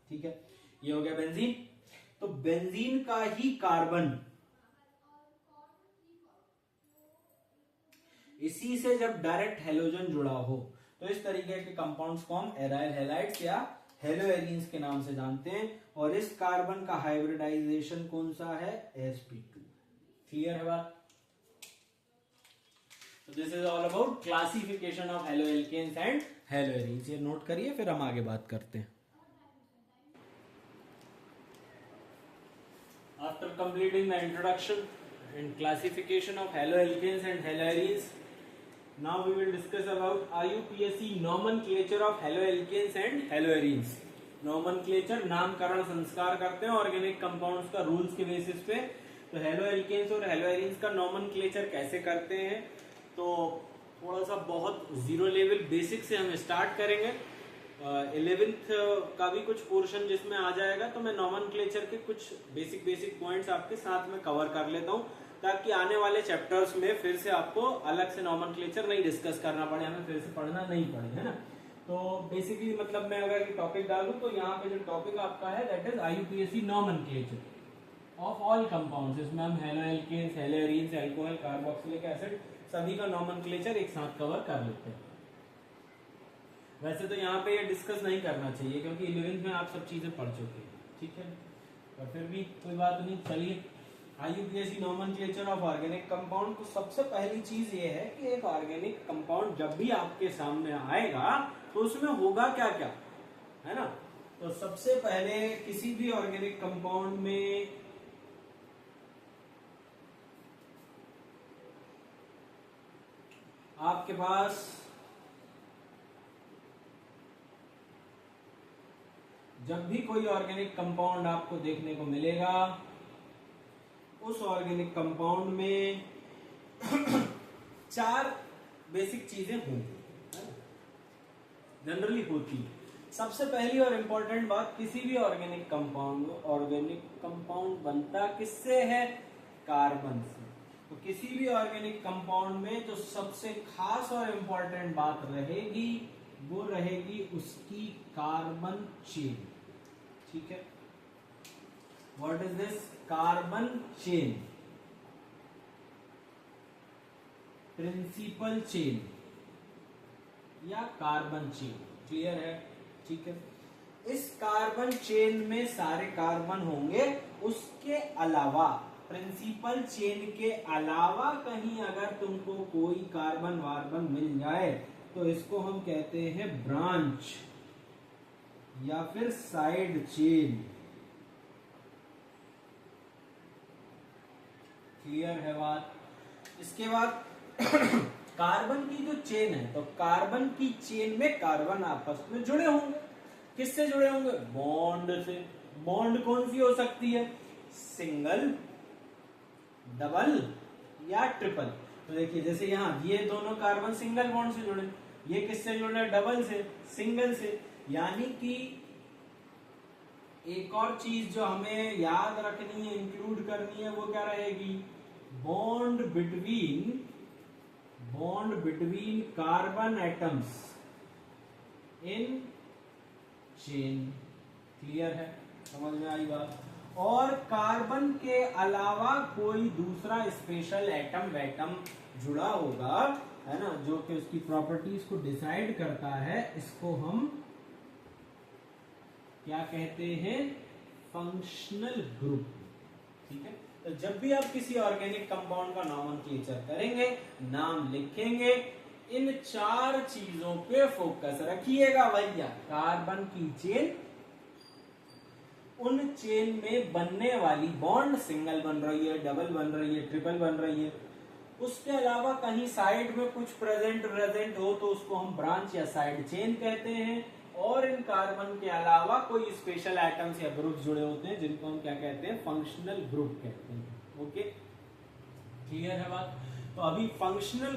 ठीक है, ये हो गया बेंजीन। तो बेंजीन का ही कार्बन इसी से जब डायरेक्ट हेलोजन जुड़ा हो तो इस तरीके के कंपाउंड्स को हम एराइल हैलाइड्स या हेलोएरीन्स के नाम से जानते हैं। और इस कार्बन का हाइब्रिडाइजेशन कौन सा है, sp2। क्लियर है बात। So this is all about classification of haloalkanes and haloarenes। ये नोट करिए, फिर हम आगे बात करते हैं। After completing the introduction and classification of haloalkanes and haloarenes, now we will discuss about IUPAC nomenclature of haloalkanes and haloarenes। nomenclature नामकरण संस्कार करते हैं ऑर्गेनिक कंपाउंड्स का रूल्स के बेसिस पे। तो हेलोएल्केन्स और हेलोएरीन्स का नोमेनक्लेचर कैसे करते हैं, तो थोड़ा सा बहुत जीरो लेवल बेसिक से हम स्टार्ट करेंगे। 11th का भी कुछ पोर्शन जिसमें आ जाएगा, तो मैं नोमेनक्लेचर के कुछ बेसिक पॉइंट्स आपके साथ में कवर कर लेता हूँ, ताकि आने वाले चैप्टर्स में फिर से आपको अलग से नोमेनक्लेचर नहीं डिस्कस करना पड़े, हमें फिर से पढ़ना नहीं पड़े, है ना। तो बेसिकली मतलब मैं अगर ये टॉपिक डालूं तो यहाँ पे जो टॉपिक आपका है that is IUPAC nomenclature of all compounds. इसमें हम haloalkanes, haloarenes, alcohol, carboxylic acid सभी का नोमेनक्लेचर एक साथ कवर कर लेते हैं। वैसे तो यहाँ पे ये डिस्कस नहीं करना चाहिए क्योंकि 11th में आप सब चीजें पढ़ चुके हैं, ठीक है, पर फिर भी कोई बात नहीं। चलिए, IUPAC nomenclature of organic compound. तो सबसे पहली चीज ये है कि एक ऑर्गेनिक कंपाउंड जब भी आपके सामने आएगा तो उसमें होगा क्या क्या, है ना। तो सबसे पहले किसी भी ऑर्गेनिक कंपाउंड में आपके पास जब भी कोई ऑर्गेनिक कंपाउंड आपको देखने को मिलेगा, उस ऑर्गेनिक कंपाउंड में 4 बेसिक चीजें होंगी, जनरली होती है। सबसे पहली और इंपॉर्टेंट बात, किसी भी ऑर्गेनिक कंपाउंड बनता किससे है, कार्बन से। तो किसी भी ऑर्गेनिक कंपाउंड में जो सबसे खास और इंपॉर्टेंट बात रहेगी वो रहेगी उसकी कार्बन चेन। ठीक है, what is this? Carbon chain, principal chain या कार्बन चेन। क्लियर है? ठीक है, इस कार्बन चेन में सारे कार्बन होंगे, उसके अलावा प्रिंसिपल चेन के अलावा कहीं अगर तुमको कोई कार्बन वार्बन मिल जाए तो इसको हम कहते हैं ब्रांच या फिर साइड चेन। क्लियर है बात? इसके बाद कार्बन की जो चेन है, तो कार्बन की चेन में कार्बन आपस में जुड़े होंगे। किससे जुड़े होंगे? बॉन्ड से। बॉन्ड कौन सी हो सकती है? सिंगल, डबल या ट्रिपल। तो देखिए जैसे यहाँ ये दोनों कार्बन सिंगल बॉन्ड से जुड़े, ये किससे जुड़े? डबल से, सिंगल से। यानी कि एक और चीज जो हमें याद रखनी है, इंक्लूड करनी है, वो क्या रहेगी? Bond between carbon atoms in chain. Clear है? समझ में आई बात? और कार्बन के अलावा कोई दूसरा स्पेशल एटम वैटम जुड़ा होगा, है ना, जो कि उसकी प्रॉपर्टीज को डिसाइड करता है, इसको हम क्या कहते हैं? Functional group. ठीक है, तो जब भी आप किसी ऑर्गेनिक कंपाउंड का नॉमेनक्लेचर करेंगे, नाम लिखेंगे, इन चार चीजों पे फोकस रखिएगा भैया। कार्बन की चेन, उन चेन में बनने वाली बॉन्ड, सिंगल बन रही है, डबल बन रही है, ट्रिपल बन रही है, उसके अलावा कहीं साइड में कुछ प्रेजेंट हो तो उसको हम ब्रांच या साइड चेन कहते हैं। और इन कार्बन के अलावा कोई स्पेशल आइटम्स या ग्रुप जुड़े होते हैं जिनको हम क्या कहते हैं? फंक्शनल ग्रुप कहते हैं। ओके, क्लियर है बात? तो अभी फंक्शनल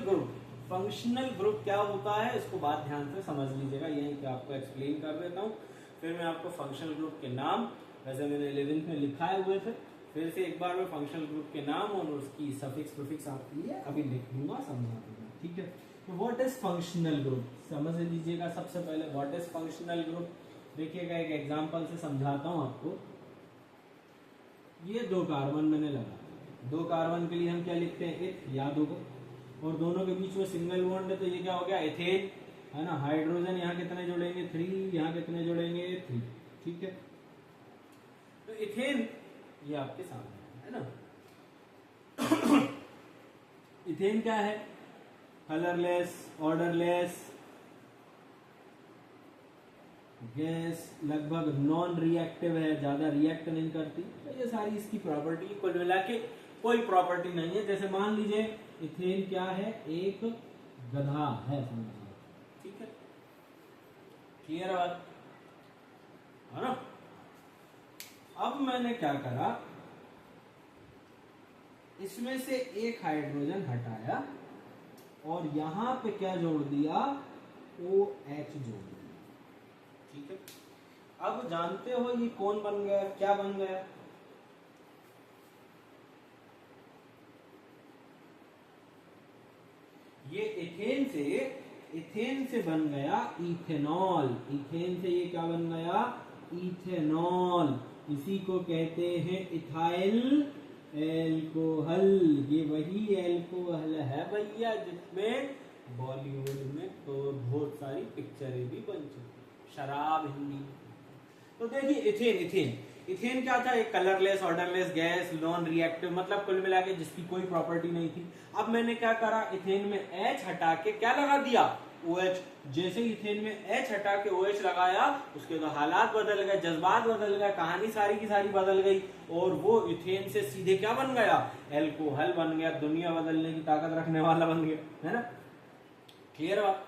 ग्रुप क्या होता है इसको बात ध्यान से समझ लीजिएगा, यही कि आपको एक्सप्लेन कर देता हूँ। फिर मैं आपको फंक्शनल ग्रुप के नाम, वैसे मैंने 11th में लिखाए हुए थे, फिर से एक बार मैं फंक्शनल ग्रुप के नाम और उसकी सफिक्स प्रीफिक्स आपके लिए अभी लिख दूंगा, समझा दूंगा। ठीक है, तो व्हाट इज फंक्शनल ग्रुप समझ लीजिएगा। सबसे पहले व्हाट इज फंक्शनल ग्रुप देखिएगा, एक एग्जांपल से समझाता हूं आपको। ये दो कार्बन मैंने लगा, दो कार्बन के लिए हम क्या लिखते हैं? एथ, याद होगा। और दोनों के बीच में सिंगल बॉन्ड है, तो ये क्या हो गया? एथेन, है ना। हाइड्रोजन यहाँ कितने जुड़ेंगे? 3, यहाँ कितने जुड़ेंगे? 3। ठीक है, तो इथेन ये आपके सामने है ना। इथेन क्या है? कलरलेस, ऑर्डरलेस गैस, लगभग नॉन रिएक्टिव है, ज्यादा रिएक्ट नहीं करती। तो ये सारी इसकी प्रॉपर्टी, कुल मिला के कोई प्रॉपर्टी नहीं है। जैसे मान लीजिए इथेन क्या है? एक गधा है, समझिए। ठीक है, क्लियर है बात, है ना। अब मैंने क्या करा, इसमें से एक हाइड्रोजन हटाया और यहां पे क्या जोड़ दिया? OH जोड़ दिया। ठीक है, अब जानते हो ये कौन बन गया, क्या बन गया? ये इथेन से बन गया इथेनॉल। इथेन से ये क्या बन गया? इथेनॉल। इसी को कहते हैं इथाइल एल्कोहल। ये वही एल्कोहल है भैया जिसमें बॉलीवुड में तो बहुत सारी पिक्चरें भी बन चुकी, शराब हिंदी। तो देखिए इथेन क्या था? एक colourless, odourless gas, non reactive, मतलब कुल मिला के जिसकी कोई प्रॉपर्टी नहीं थी। अब मैंने क्या करा, इथेन में H हटा के क्या लगा दिया? OH। जैसे इथेन में H हटा के OH लगाया, उसके तो हालात बदल गए, जज्बात बदल गए, कहानी सारी की सारी बदल गई, और वो इथेन से सीधे क्या बन गया? एल्कोहल बन गया। दुनिया बदलने की ताकत रखने वाला बन गया, है ना। क्लियर बात?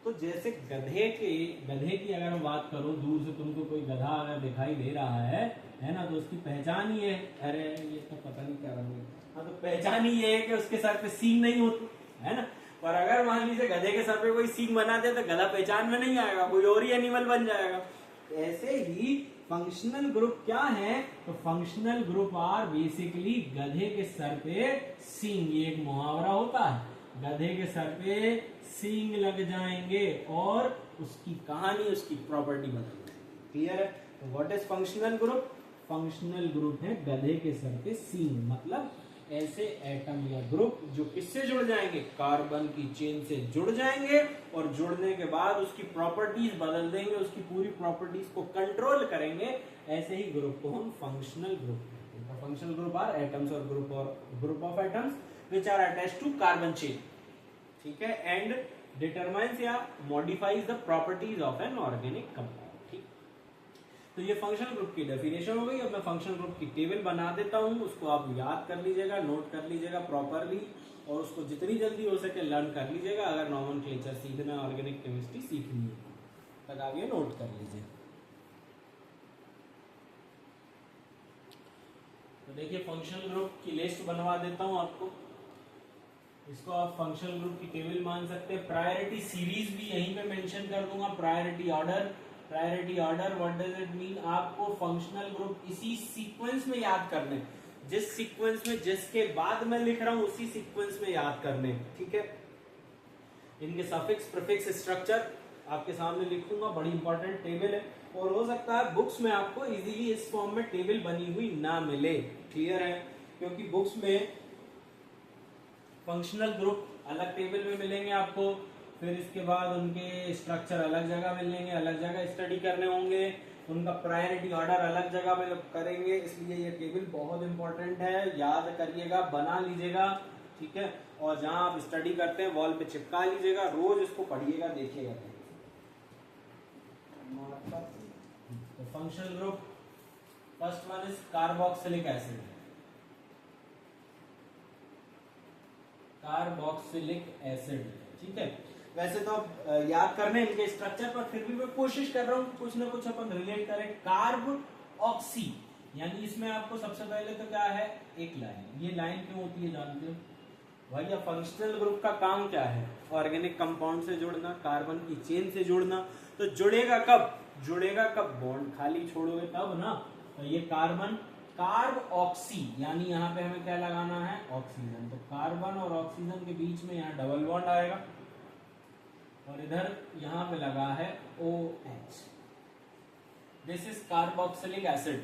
तो जैसे गधे की अगर मैं बात करूं, दूर से तुमको कोई गधा अगर दिखाई दे रहा है ना, तो उसकी पहचान ही है, अरे ये तो पता नहीं क्या रंग है, हाँ, तो पहचान ही है कि उसके सर पे सींग नहीं होती, है ना। पर अगर मान लीजिए गधे के सर पे कोई सींग बना दे तो गधा पहचान में नहीं आएगा, कोई और ही एनिमल बन जाएगा। ऐसे ही फंक्शनल ग्रुप क्या है? तो फंक्शनल ग्रुप आर बेसिकली गधे के सर पे सींग, ये एक मुहावरा होता है, गधे के सर पे सींग लग जाएंगे और उसकी कहानी, उसकी प्रॉपर्टी बदल जाएगी। क्लियर है? तो what is functional group? Functional group है गधे के सर पे सींग, मतलब ऐसे एटम या ग्रुप जो किससे जुड़ जाएंगे? कार्बन की चेन से जुड़ जाएंगे और जुड़ने के बाद उसकी प्रॉपर्टीज बदल देंगे, उसकी पूरी प्रॉपर्टीज को कंट्रोल करेंगे। ऐसे ही ग्रुप को हम फंक्शनल ग्रुप कहते हैं। Functional group are atoms or group of atoms which are attached to carbon chain, ठीक है, एंड डिटरमाइंस या modifies the properties of an organic compound. ठीक, तो ये फंक्शनल ग्रुप की डेफिनेशन हो गई। अब मैं फंक्शनल ग्रुप की टेबल बना देता हूं, उसको आप याद कर लीजिएगा, नोट कर लीजिएगा प्रॉपरली, और उसको जितनी जल्दी हो सके लर्न कर लीजिएगा। अगर नॉमेनक्लेचर सीखना है, ऑर्गेनिक केमिस्ट्री सीखनी है, तक आप ये नोट कर लीजिए। तो देखिए फंक्शनल ग्रुप की लिस्ट बनवा देता हूं आपको। इसको आप फंक्शनल ग्रुप की टेबल मान सकते हैं। प्रायोरिटी सीरीज भी यहीं पे मेंशन कर दूंगा। Priority order, priority order what does it mean? आपको फंक्शनल ग्रुप इसी सीक्वेंस में याद करने, जिस सीक्वेंस में जिसके बाद मैं लिख रहा हूं उसी सीक्वेंस में याद करने, ठीक है। इनके सफिक्स, प्रीफिक्स, स्ट्रक्चर आपके सामने लिखूंगा, बड़ी इंपॉर्टेंट टेबल है, और हो सकता है बुक्स में आपको इजीली इस फॉर्म में टेबल बनी हुई ना मिले। क्लियर है? क्योंकि बुक्स में फंक्शनल ग्रुप अलग टेबल में मिलेंगे आपको, फिर इसके बाद उनके स्ट्रक्चर अलग जगह मिलेंगे, अलग जगह स्टडी करने होंगे, उनका प्रायोरिटी ऑर्डर अलग जगह में करेंगे। इसलिए ये टेबल बहुत इंपॉर्टेंट है, याद करिएगा, बना लीजिएगा, ठीक है। और जहां आप स्टडी करते हैं वॉल पे चिपका लीजिएगा, रोज इसको पढ़िएगा, देखिएगा। तो functional group first one is carboxylic acid. Carboxylic acid, ठीक है। वैसे तो आप याद करने इनके स्ट्रक्चर, पर फिर भी मैं कोशिश कर रहा हूं कुछ ना कुछ अपन रिलेट करें। कार्ब ऑक्सी, यानी इसमें आपको सबसे पहले तो क्या है? एक लाइन। ये लाइन क्यों होती है जानते हो भैया? फंक्शनल ग्रुप का काम क्या है? ऑर्गेनिक कंपाउंड से जुड़ना, कार्बन की चेन से जुड़ना। तो जुड़ेगा कब? जुड़ेगा कब? बॉन्ड खाली छोड़ोगे तब ना। तो ये कार्बन, कार्ब ऑक्सी, यानी यहाँ पे हमें क्या लगाना है? ऑक्सीजन। तो कार्बन और ऑक्सीजन के बीच में यहाँ डबल बॉन्ड आएगा, और इधर यहाँ पे लगा है OH। This is carboxylic acid.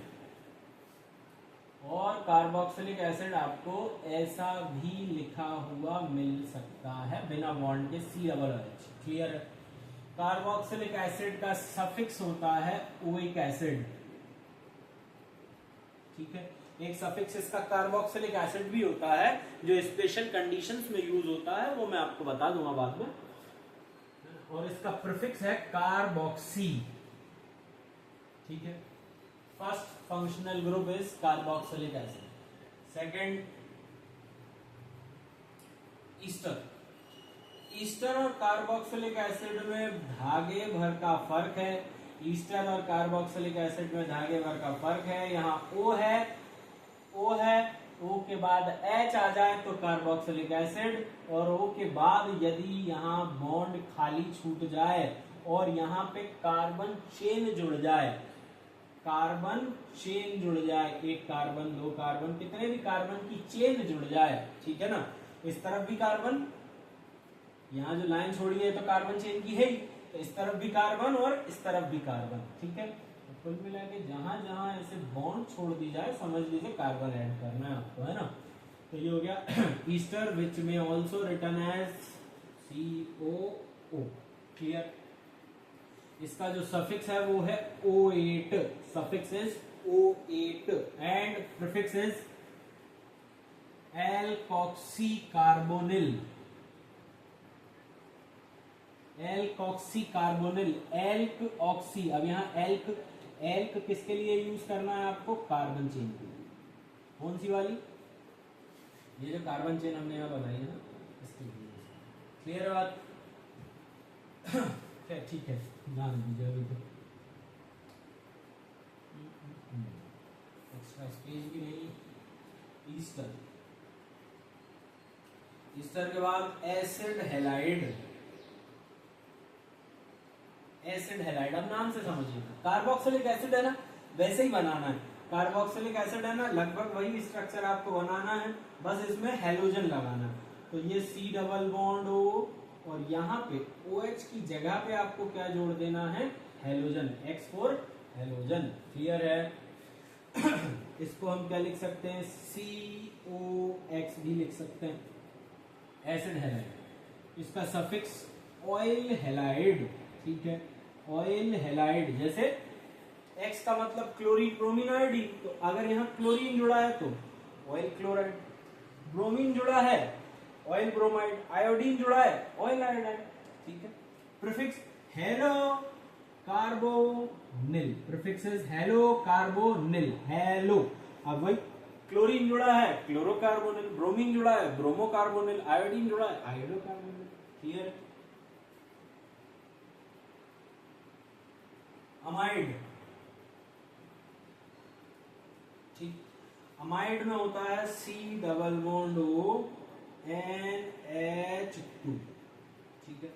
और कार्बोक्सिलिक एसिड आपको ऐसा भी लिखा हुआ मिल सकता है बिना बॉन्ड के, COOH। क्लियर है? कार्बोक्सिलिक एसिड का सफिक्स होता है ओइक एसिड, ठीक है। एक सफिक्स इसका कार्बोक्सिलिक एसिड भी होता है, जो स्पेशल कंडीशंस में यूज होता है, वो मैं आपको बता दूंगा बाद में। और इसका प्रीफिक्स है कार्बोक्सी, ठीक है। First functional group is carboxylic acid. Second Easter. Easter और कार्बोक्सिलिक एसिड में धागे भर का फर्क है। ईस्टर और कार्बोक्सिलिक एसिड में धागे भर का फर्क है। यहाँ O है, O है, O के बाद H आ जाए तो कार्बोक्सिलिक एसिड, और O के बाद यदि यहाँ बॉन्ड खाली छूट जाए और यहाँ पे कार्बन चेन जुड़ जाए, कार्बन चेन जुड़ जाए, एक कार्बन, दो कार्बन, कितने भी कार्बन की चेन जुड़ जाए, ठीक है ना। इस तरफ भी कार्बन, यहाँ जो लाइन छोड़ी है तो कार्बन चेन की है ही, तो इस तरफ भी कार्बन और इस तरफ भी कार्बन, ठीक है। तो कुल मिला के जहां जहां ऐसे बॉन्ड छोड़ दी जाए समझ लीजिए कार्बन ऐड करना है आपको, है ना। तो ये हो गया ईस्टर, विच में also written as COO। Clear? इसका जो सफिक्स है वो है O8, suffix is O8 and prefix is alkoxy carbonyl. Alkoxy carbonyl, alk oxy. अब यहाँ एल्क, एल्क किसके लिए यूज करना है आपको? कार्बन चेन के लिए। कौन सी वाली? ये जो कार्बन चेन हमने यहाँ बनाई है ना, इसके लिए। क्लियर है बात? ठीक है, ध्यान दीजिए। अभी तो एक्स्ट्रा स्पेस भी नहीं। ईस्टर, ईस्टर के बाद एसिड हैलाइड। एसिड हैलाइड, अब नाम से समझिए, कार्बोक्सिलिक एसिड है ना, वैसे ही बनाना है। कार्बोक्सिलिक एसिड है ना, लगभग वही स्ट्रक्चर आपको बनाना है, बस इसमें हेलोजन लगाना है। तो ये C डबल बॉन्ड O और यहाँ पे OH की जगह पे आपको क्या जोड़ देना है, halogen, X for halogen. Clear है? इसको हम क्या लिख सकते हैं, COX भी लिख सकते हैं, एसिड हैलाइड। इसका सफिक्स ऑयल हैलाइड, ठीक है, ऑयल हैलाइड। जैसे X का मतलब क्लोरीन, ब्रोमीन, आयोडीन, तो अगर यहाँ क्लोरीन जुड़ा है तो ऑयल क्लोराइड, ब्रोमीन जुड़ा है ऑयल ब्रोमाइड, आयोडीन जुड़ा है ऑयल आयोडाइड, ठीक है। Prefix hello carbonyl, prefix is hello carbonyl, hello. अब वही क्लोरीन जुड़ा है क्लोरोकार्बोनिल, ब्रोमीन जुड़ा है ब्रोमोकार्बोनिल, आयोडीन जुड़ा है आयोडोकार्बोनिल। क्लियर? अमाइड, ठीक, अमाइड में होता है C double bond O NH2, ठीक है।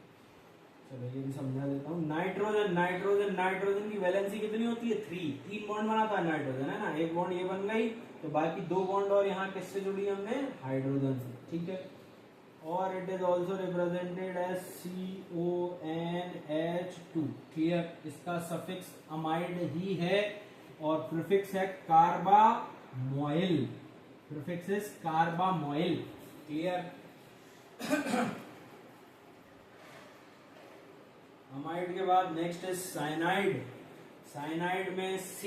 चलो ये भी समझा देता हूँ। नाइट्रोजन, नाइट्रोजन, नाइट्रोजन की वैलेंसी कितनी होती है, 3, 3 बॉन्ड बनाता है नाइट्रोजन, है ना। एक बॉन्ड ये बन गई, तो बाकी 2 बॉन्ड और यहाँ किससे जुड़ी हमने, हाइड्रोजन से, ठीक है। और it is also represented as CONH2। Clear? इसका सफिक्स अमाइड ही है और प्रीफिक्स है carbamoyl, prefix is carbamoyl. Clear? Amide के बाद नेक्स्ट इज साइनाइड। साइनाइड में C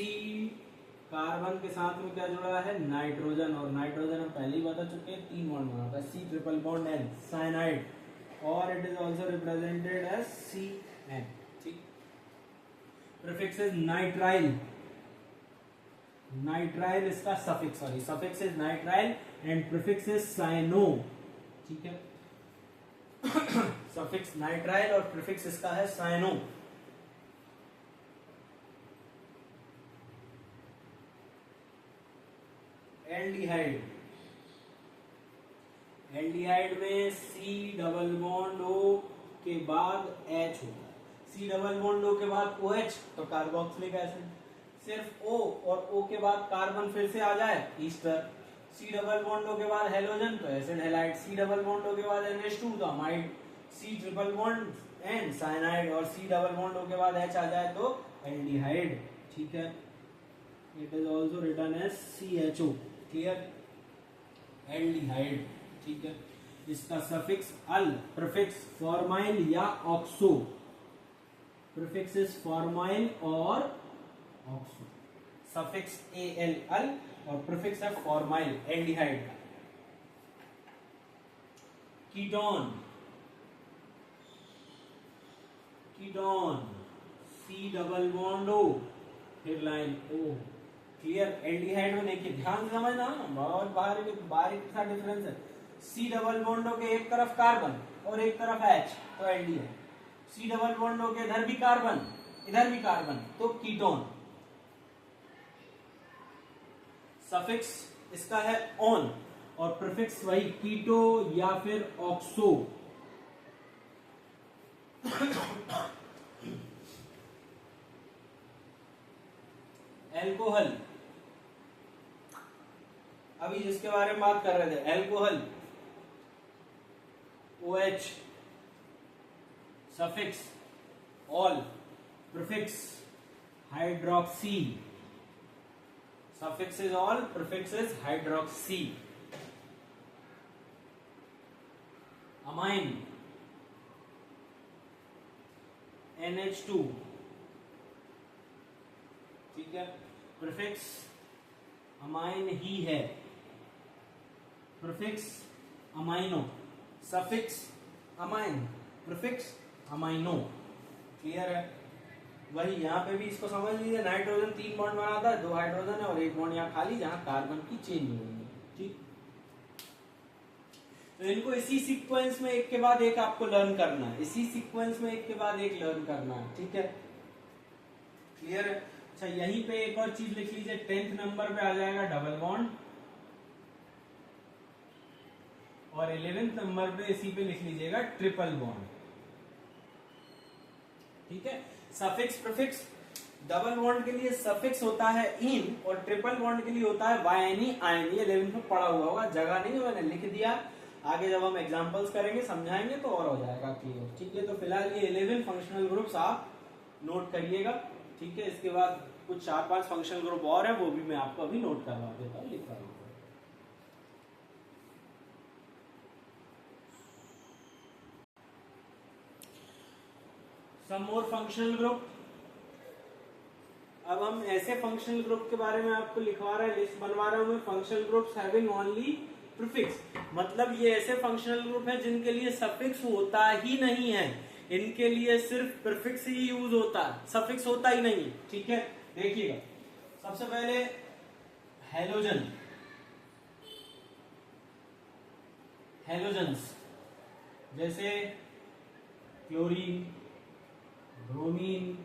कार्बन के साथ में क्या जुड़ा है, नाइट्रोजन, और नाइट्रोजन हम पहले ही बता चुके हैं 3 बॉन्ड बनाता है, C triple bond N, cyanide. और it is also represented as CN, ठीक। प्रीफिक्स इज नाइट्राइल, नाइट्राइल इसका suffix, sorry suffix is nitrile and prefix is cyano, ठीक है। सफिक्स नाइट्राइल और प्रीफिक्स इसका है साइनो। एल्डिहाइड, एल्डिहाइड में C डबल बॉन्ड O के बाद H होगा, C डबल बॉन्ड O के बाद OH तो कार्बोक्सिलिक एसिड, सिर्फ O और O के बाद कार्बन फिर से आ जाए Easter, C double bond O के बाद हेलोजन तो acid halide, C double bond O के बाद NH2 तो amide, C triple bond N cyanide, और C डबल बॉन्ड O के बाद H आ जाए तो एल्डिहाइड, ठीक है। It is also written as CHO। Clear? Aldehyde, ठीक है। इसका सफिक्स अल, प्रीफिक्स फॉर्माइल या ऑक्सो, प्रीफिक्स इज फॉर्माइल और ऑक्सो, सफिक्स AL अल और प्रीफिक्स है formyl, aldehyde. Ketone, ketone C double bond O फिर लाइन O। क्लियर? एल्डिहाइड में देखिए ध्यान से समझना, बहुत बारीक सा डिफरेंस है। C डबल बॉन्ड O के एक तरफ कार्बन और एक तरफ H तो aldehyde, C double bond O के इधर भी कार्बन इधर भी कार्बन तो कीटोन। सफिक्स इसका है ऑन और प्रीफिक्स वही कीटो या फिर ऑक्सो। एल्कोहल, अभी जिसके बारे में बात कर रहे थे, alcohol OH, suffix all, prefix hydroxy, suffix is all, prefix is hydroxy. Amine NH2, ठीक है, प्रीफिक्स अमाइन ही है, prefix amino, suffix amine, prefix amino. Clear है? वही यहाँ पे भी इसको समझ लीजिए, नाइट्रोजन 3 बॉन्ड बनाता है, 2 हाइड्रोजन है और 1 बॉन्ड यहाँ खाली जहां कार्बन की चेन हो रही है, ठीक। तो इनको इसी सीक्वेंस में एक के बाद एक आपको लर्न करना है, इसी सीक्वेंस में एक के बाद एक लर्न करना है, ठीक है। क्लियर है? अच्छा, यहीं पे एक और चीज लिख लीजिए, 10th नंबर पे आ जाएगा डबल बॉन्ड, और 11th नंबर पे इसी पे लिख लीजिएगा ट्रिपल बॉन्ड, ठीक है। सफिक्स प्रीफिक्स डबल बॉन्ड के लिए सफिक्स होता है इन और ट्रिपल बॉन्ड के लिए होता है वायनी आयन। ये 11th में पढ़ा हुआ होगा, जगह नहीं है, मैंने लिख दिया। आगे जब हम एग्जांपल्स करेंगे समझाएंगे तो और हो जाएगा क्लियर। ठीक है, तो फिलहाल ये 11 फंक्शनल ग्रुप्स आप नोट करिएगा। ठीक है, इसके बाद कुछ 4-5 फंक्शनल ग्रुप और है, वो भी मैं आपको अभी नोट करवा देता हूँ, लिखवा दूंगा। सम मोर फंक्शनल ग्रुप। अब हम ऐसे फंक्शनल ग्रुप के बारे में आपको लिखवा रहे हैं, लिस्ट बनवा रहा हूं मैं। Functional groups having only prefix, मतलब ये ऐसे फंक्शनल ग्रुप हैं जिनके लिए सफिक्स होता ही नहीं है, इनके लिए सिर्फ प्रीफिक्स ही यूज होता है, सफिक्स होता ही नहीं। ठीक है, देखिएगा सबसे पहले हेलोजन, हेलोजन्स जैसे क्लोरीन, ब्रोमीन,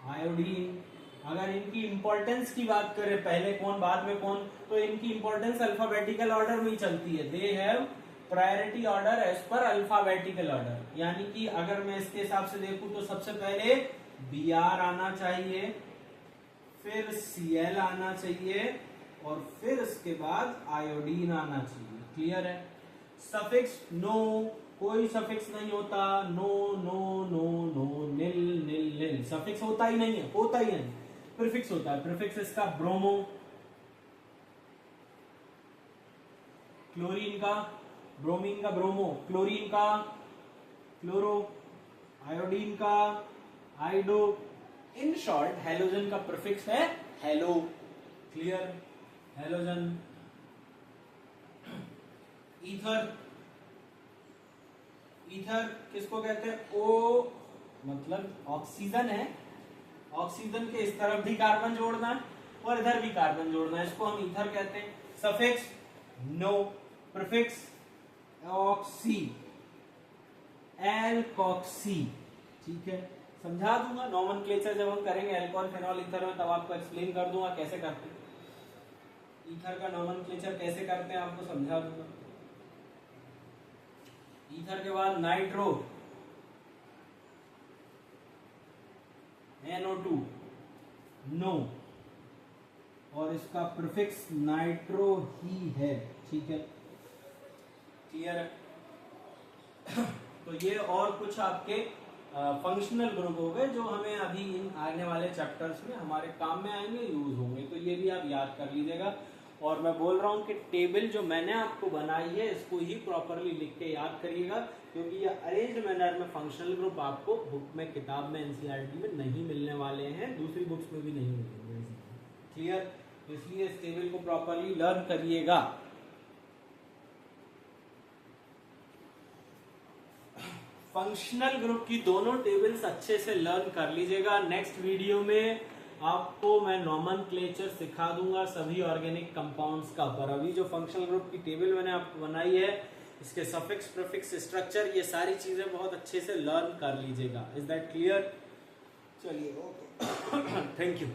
आयोडीन। अगर इनकी इंपॉर्टेंस की बात करें, पहले कौन बाद में कौन, तो इनकी इंपॉर्टेंस अल्फाबेटिकल ऑर्डर में ही चलती है। They have priority order as per alphabetical order, यानी कि अगर मैं इसके हिसाब से देखूं तो सबसे पहले Br आना चाहिए, फिर Cl आना चाहिए और फिर इसके बाद आयोडीन आना चाहिए। क्लियर है। सफिक्स नो, कोई सफिक्स नहीं होता, नो नो नो नो, निल निल निल, सफिक्स होता ही नहीं है, होता ही नहीं। प्रीफिक्स होता है। प्रीफिक्स इसका ब्रोमो, क्लोरीन का ब्रोमीन का ब्रोमो, क्लोरीन का क्लोरो, आयोडीन का आइडो। इन शॉर्ट हेलोजन का प्रीफिक्स है hello. Clear. Halogen. Ether, ether किसको कहते हैं? ओ मतलब ऑक्सीजन है, ऑक्सीजन के इस तरफ भी कार्बन जोड़ना है और इधर भी कार्बन जोड़ना है, इसको हम ईथर कहते हैं। Suffix no, prefix oxy, alkoxy. ठीक है, समझा दूंगा नॉमेनक्लेचर जब हम करेंगे अल्कोहल फेनॉल ईथर में, तब आपको एक्सप्लेन कर दूंगा कैसे करते हैं, ईथर का नॉमेनक्लेचर कैसे करते हैं आपको समझा दूंगा। ईथर के बाद नाइट्रो, NO2 नो, और इसका प्रीफिक्स नाइट्रो ही है। ठीक है, क्लियर है। तो ये और कुछ आपके फंक्शनल ग्रुप हो गए जो हमें अभी इन आने वाले चैप्टर्स में हमारे काम में आएंगे, यूज होंगे, तो ये भी आप याद कर लीजिएगा। और मैं बोल रहा हूँ कि टेबल जो मैंने आपको बनाई है इसको ही प्रॉपरली लिख के याद करिएगा, क्योंकि ये अरेंज्ड मैनर में फंक्शनल ग्रुप आपको बुक में, किताब में, एनसीईआरटी में नहीं मिलने वाले हैं, दूसरी बुक्स में भी नहीं मिलेंगे। क्लियर, इसलिए इस टेबल को प्रॉपरली लर्न करिएगा। फंक्शनल ग्रुप की दोनों टेबल्स अच्छे से लर्न कर लीजिएगा। नेक्स्ट वीडियो में आपको मैं नॉमेनक्लेचर सिखा दूंगा सभी ऑर्गेनिक कंपाउंड्स का। पर अभी जो फंक्शनल ग्रुप की टेबल मैंने आपको बनाई है, इसके सफिक्स, प्रीफिक्स, स्ट्रक्चर, ये सारी चीजें बहुत अच्छे से लर्न कर लीजिएगा। Is that clear? चलिए, ओके, थैंक यू।